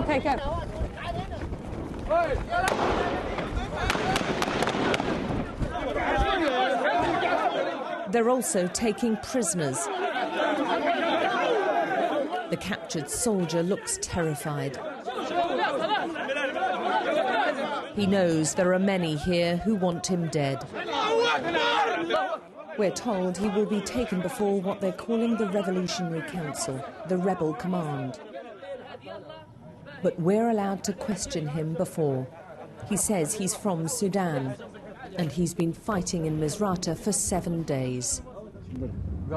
Okay, go. They're also taking prisoners. The captured soldier looks terrified. He knows there are many here who want him dead. We're told he will be taken before what they're calling the Revolutionary Council, the rebel command. But we're allowed to question him before. He says he's from Sudan, and he's been fighting in Misrata for 7 days. He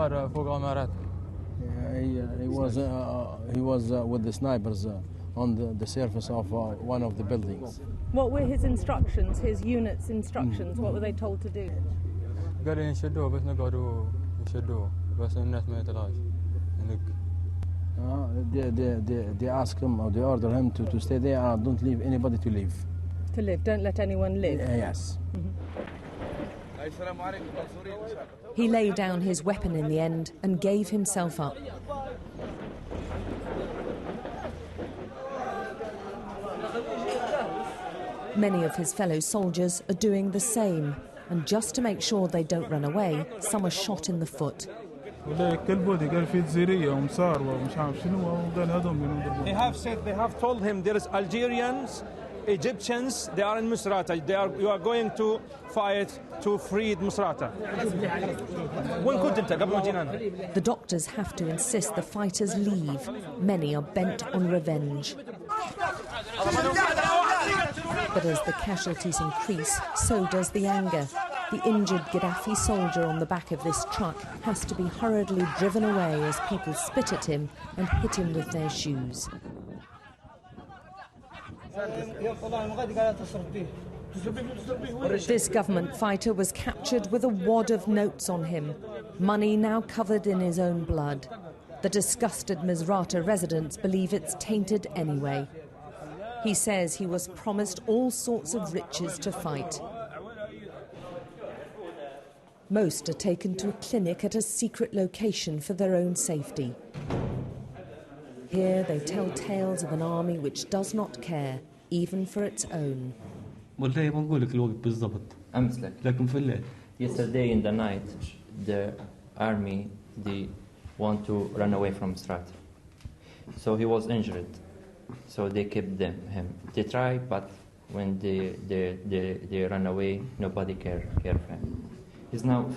was with the snipers on the surface of one of the buildings. What were his instructions, his unit's instructions? What were they told to do? They ask him, or they order him to stay there and don't leave anybody to leave. To live, don't let anyone live? Yes. He laid down his weapon in the end and gave himself up. Many of his fellow soldiers are doing the same, and just to make sure they don't run away, some are shot in the foot. They have told him there is Algerians, Egyptians, they are in Misrata. You are going to fight to free Misrata. The doctors have to insist the fighters leave. Many are bent on revenge. But as the casualties increase, so does the anger. The injured Ghaddafi soldier on the back of this truck has to be hurriedly driven away as people spit at him and hit him with their shoes. This government fighter was captured with a wad of notes on him, money now covered in his own blood. The disgusted Misrata residents believe it's tainted anyway. He says he was promised all sorts of riches to fight. Most are taken to a clinic at a secret location for their own safety. Here they tell tales of an army which does not care, even for its own. Yesterday in the night, the army, they want to run away from Misrata. So he was injured. So they kept him. They try, but when they run away, nobody care for him. He's now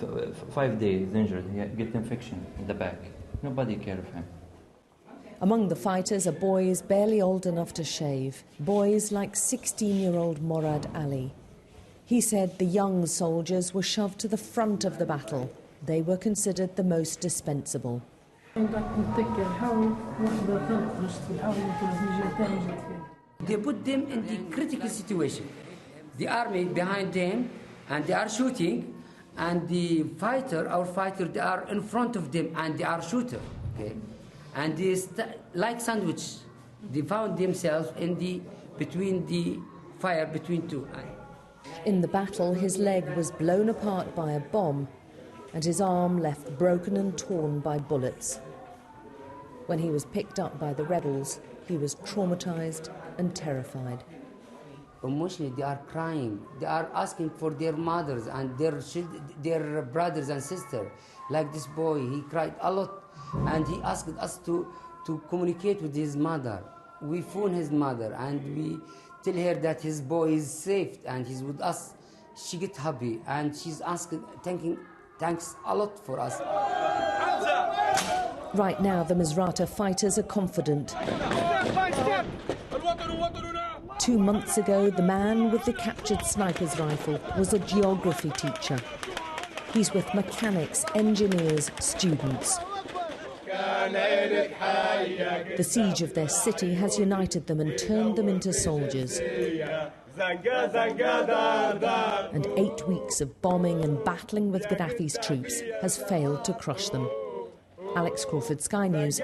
5 days injured. He get infection in the back. Nobody care for him. Among the fighters are boys barely old enough to shave, boys like 16-year-old Morad Ali. He said the young soldiers were shoved to the front of the battle. They were considered the most dispensable. They put them in the critical situation. The army behind them, and they are shooting, and the fighter, our fighter, they are in front of them, and they are shooter. Okay, and they like sandwich. They found themselves between the fire between two. In the battle, his leg was blown apart by a bomb, and his arm left broken and torn by bullets. When he was picked up by the rebels, he was traumatized and terrified. Emotionally, they are crying. They are asking for their mothers and their brothers and sisters. Like this boy, he cried a lot, and he asked us to communicate with his mother. We phone his mother, and we tell her that his boy is safe and he's with us. She get happy, and she's asking, thanks a lot for us. Right now, the Misrata fighters are confident. 2 months ago, the man with the captured sniper's rifle was a geography teacher. He's with mechanics, engineers, students. The siege of their city has united them and turned them into soldiers. And 8 weeks of bombing and battling with Gaddafi's troops has failed to crush them. Alex Crawford, Sky News.